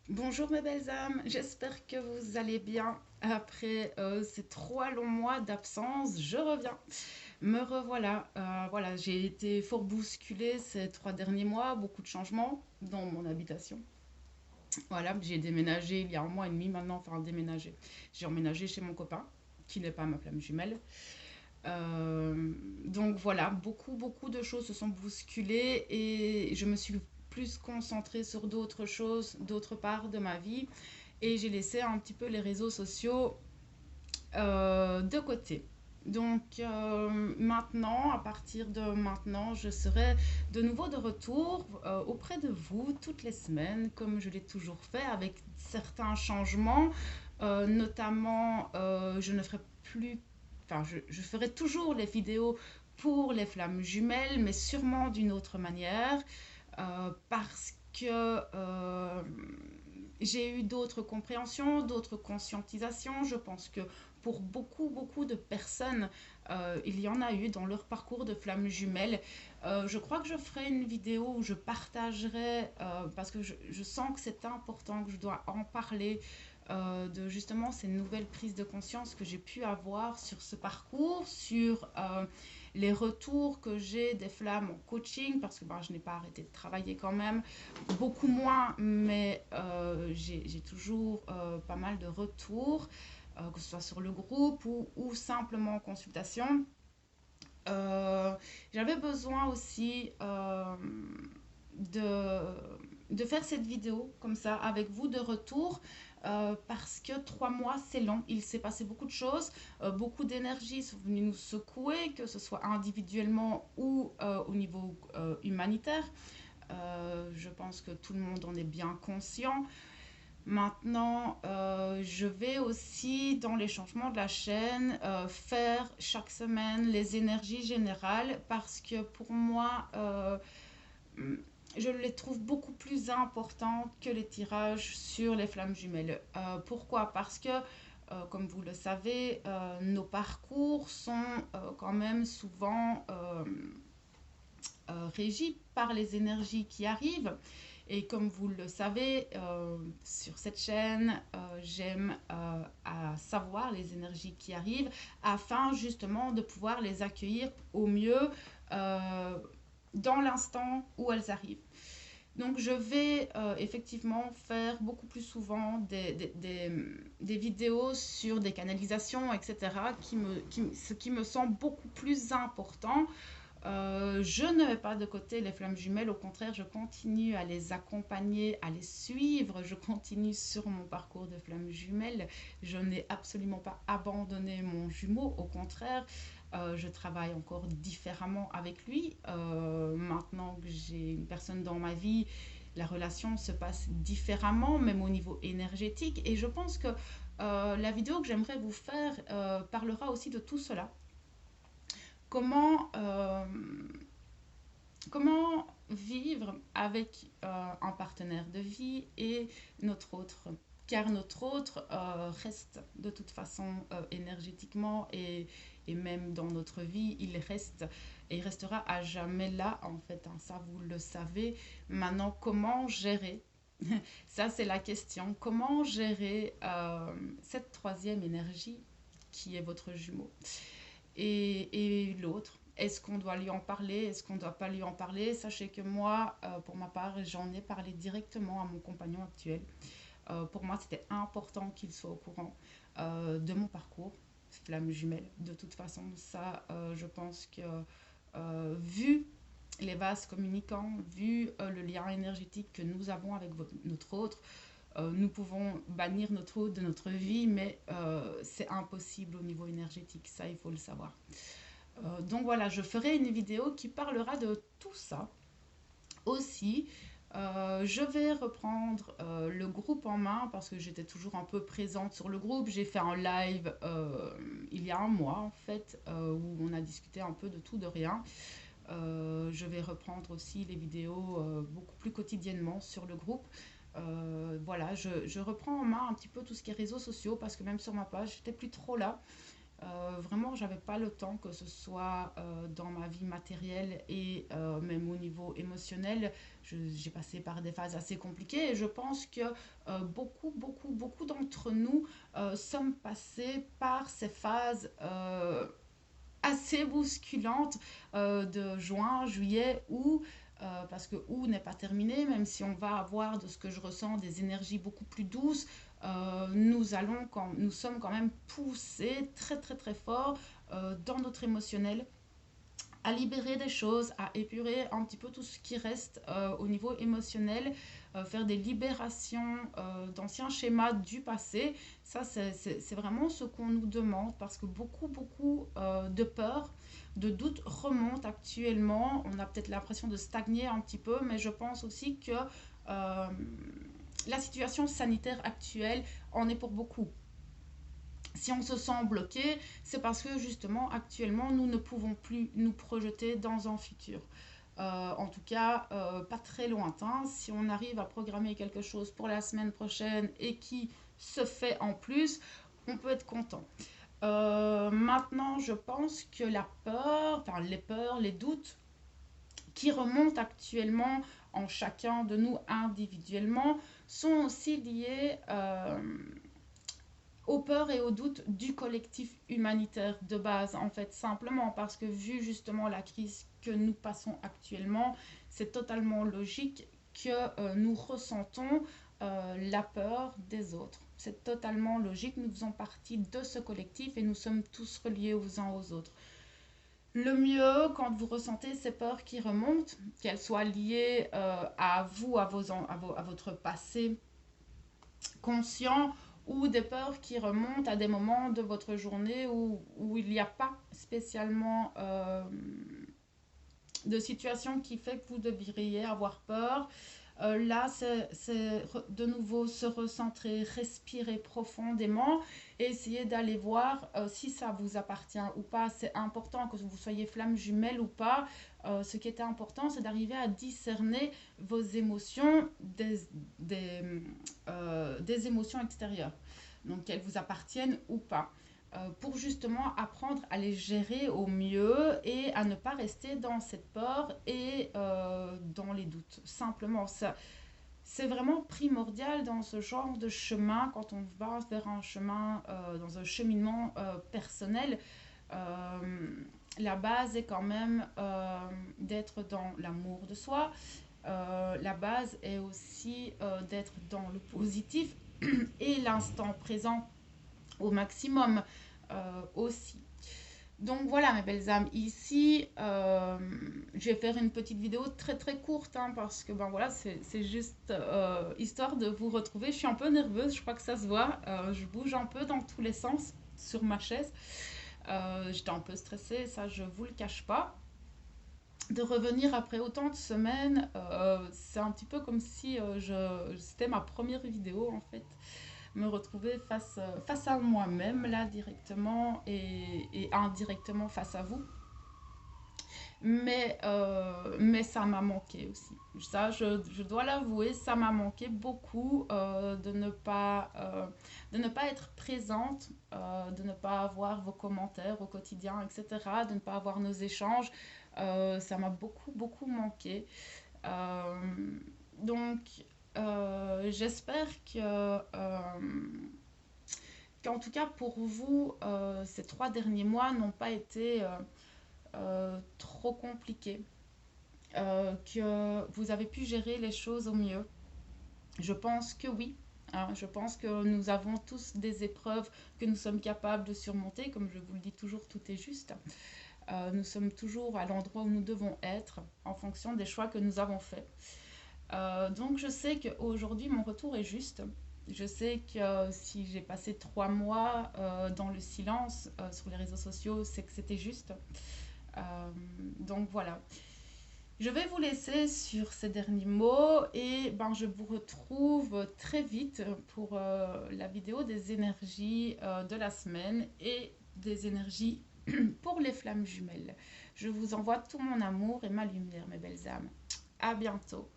Bonjour mes belles âmes, j'espère que vous allez bien. Après ces 3 longs mois d'absence, je reviens. Me revoilà. Voilà, j'ai été fort bousculée ces 3 derniers mois, beaucoup de changements dans mon habitation. Voilà, j'ai déménagé il y a un mois et demi maintenant, enfin déménagé. J'ai emménagé chez mon copain, qui n'est pas ma flamme jumelle. Donc voilà, beaucoup de choses se sont bousculées et je me suis plus concentrée sur d'autres choses, d'autres parts de ma vie et j'ai laissé un petit peu les réseaux sociaux de côté. Donc maintenant, à partir de maintenant, je serai de nouveau de retour auprès de vous toutes les semaines, comme je l'ai toujours fait, avec certains changements. Notamment, je ne ferai plus, enfin, je ferai toujours les vidéos pour les flammes jumelles, mais sûrement d'une autre manière, parce que j'ai eu d'autres compréhensions, d'autres conscientisations. Je pense que pour beaucoup de personnes, il y en a eu dans leur parcours de flammes jumelles. Je crois que je ferai une vidéo où je partagerai, parce que je sens que c'est important, que je dois en parler, de justement ces nouvelles prises de conscience que j'ai pu avoir sur ce parcours, sur les retours que j'ai des flammes en coaching, parce que bah, je n'ai pas arrêté de travailler quand même, beaucoup moins, mais j'ai toujours pas mal de retours, que ce soit sur le groupe ou simplement en consultation. Euh, J'avais besoin aussi de, de faire cette vidéo comme ça avec vous de retour. Parce que 3 mois c'est long, il s'est passé beaucoup de choses, beaucoup d'énergie sont venues nous secouer, que ce soit individuellement ou au niveau humanitaire. Je pense que tout le monde en est bien conscient. Maintenant, je vais aussi, dans les changements de la chaîne, faire chaque semaine les énergies générales parce que pour moi, je les trouve beaucoup plus importantes que les tirages sur les flammes jumelles. Pourquoi? Parce que, comme vous le savez, nos parcours sont quand même souvent régis par les énergies qui arrivent. Et comme vous le savez, sur cette chaîne, j'aime à savoir les énergies qui arrivent afin justement de pouvoir les accueillir au mieux euh, dans l'instant où elles arrivent. Donc je vais effectivement faire beaucoup plus souvent des vidéos sur des canalisations, etc., ce qui me semble beaucoup plus important. Je ne mets pas de côté les flammes jumelles, au contraire, je continue à les accompagner, à les suivre, je continue sur mon parcours de flammes jumelles. Je n'ai absolument pas abandonné mon jumeau, au contraire, je travaille encore différemment avec lui. Maintenant que j'ai une personne dans ma vie, la relation se passe différemment, même au niveau énergétique. Et je pense que la vidéo que j'aimerais vous faire parlera aussi de tout cela. Comment comment vivre avec un partenaire de vie et notre autre, car notre autre reste de toute façon énergétiquement et même dans notre vie, il reste et il restera à jamais là en fait, hein, ça vous le savez. Maintenant, comment gérer ça c'est la question, comment gérer cette troisième énergie qui est votre jumeau et l'autre. Est-ce qu'on doit lui en parler? Est-ce qu'on ne doit pas lui en parler? Sachez que moi, pour ma part, j'en ai parlé directement à mon compagnon actuel. Pour moi, c'était important qu'il soit au courant de mon parcours, flamme jumelle. De toute façon, ça, je pense que vu les vases communicants, vu le lien énergétique que nous avons avec notre autre, nous pouvons bannir notre autre de notre vie, mais c'est impossible au niveau énergétique, ça il faut le savoir. Donc voilà, je ferai une vidéo qui parlera de tout ça. Aussi, je vais reprendre le groupe en main parce que j'étais toujours un peu présente sur le groupe. J'ai fait un live il y a un mois en fait où on a discuté un peu de tout, de rien. Je vais reprendre aussi les vidéos beaucoup plus quotidiennement sur le groupe. Voilà, je reprends en main un petit peu tout ce qui est réseaux sociaux parce que même sur ma page, j'étais plus trop là. Vraiment, j'avais pas le temps, que ce soit dans ma vie matérielle et même au niveau émotionnel. J'ai passé par des phases assez compliquées et je pense que beaucoup d'entre nous sommes passés par ces phases assez bousculantes de juin, juillet, août. Parce que août n'est pas terminé, même si on va avoir, de ce que je ressens, des énergies beaucoup plus douces. Nous sommes quand même poussés très fort dans notre émotionnel, à libérer des choses, à épurer un petit peu tout ce qui reste au niveau émotionnel, faire des libérations d'anciens schémas du passé. Ça, c'est vraiment ce qu'on nous demande, parce que beaucoup de peur, de doutes remontent actuellement. On a peut-être l'impression de stagner un petit peu, mais je pense aussi que la situation sanitaire actuelle en est pour beaucoup. Si on se sent bloqué, c'est parce que justement actuellement nous ne pouvons plus nous projeter dans un futur. En tout cas, pas très lointain. Si on arrive à programmer quelque chose pour la semaine prochaine et qui se fait en plus, on peut être content. Maintenant, je pense que la peur, enfin les peurs, les doutes qui remontent actuellement en chacun de nous individuellement sont aussi liés aux peurs et aux doutes du collectif humanitaire de base, en fait, simplement parce que vu justement la crise que nous passons actuellement, c'est totalement logique que nous ressentons la peur des autres. C'est totalement logique, nous faisons partie de ce collectif et nous sommes tous reliés aux uns aux autres. Le mieux, quand vous ressentez ces peurs qui remontent, qu'elles soient liées à vous, à votre passé conscient, ou des peurs qui remontent à des moments de votre journée où il n'y a pas spécialement de situation qui fait que vous devriez avoir peur. Là, c'est de nouveau se recentrer, respirer profondément et essayer d'aller voir si ça vous appartient ou pas. C'est important que vous soyez flamme jumelle ou pas. Ce qui était important, c'est d'arriver à discerner vos émotions des émotions extérieures. Donc, qu'elles vous appartiennent ou pas, pour justement apprendre à les gérer au mieux et à ne pas rester dans cette peur et dans les doutes. Simplement, ça, c'est vraiment primordial dans ce genre de chemin, quand on va vers un chemin, dans un cheminement personnel. Euh, la base est quand même d'être dans l'amour de soi. La base est aussi d'être dans le positif et l'instant présent au maximum aussi. Donc voilà mes belles âmes, ici je vais faire une petite vidéo très courte, hein, parce que ben voilà, c'est juste histoire de vous retrouver. Je suis un peu nerveuse, je crois que ça se voit, je bouge un peu dans tous les sens sur ma chaise. J'étais un peu stressée, ça je vous le cache pas. De revenir après autant de semaines, c'est un petit peu comme si c'était ma première vidéo en fait, me retrouver face à moi-même là directement et indirectement face à vous. Mais ça m'a manqué aussi. Ça, je dois l'avouer, ça m'a manqué beaucoup de ne pas être présente, de ne pas avoir vos commentaires au quotidien, etc., de ne pas avoir nos échanges. Ça m'a beaucoup manqué. Euh, donc, j'espère qu'en tout cas pour vous, ces 3 derniers mois n'ont pas été trop compliqués, que vous avez pu gérer les choses au mieux. Je pense que oui. Hein, je pense que nous avons tous des épreuves que nous sommes capables de surmonter. Comme je vous le dis toujours, tout est juste. Nous sommes toujours à l'endroit où nous devons être en fonction des choix que nous avons faits. Donc je sais qu'aujourd'hui mon retour est juste. Je sais que si j'ai passé 3 mois dans le silence sur les réseaux sociaux, c'est que c'était juste. Donc voilà. Je vais vous laisser sur ces derniers mots et ben, je vous retrouve très vite pour la vidéo des énergies de la semaine et des énergies pour les flammes jumelles. Je vous envoie tout mon amour et ma lumière, mes belles âmes. À bientôt.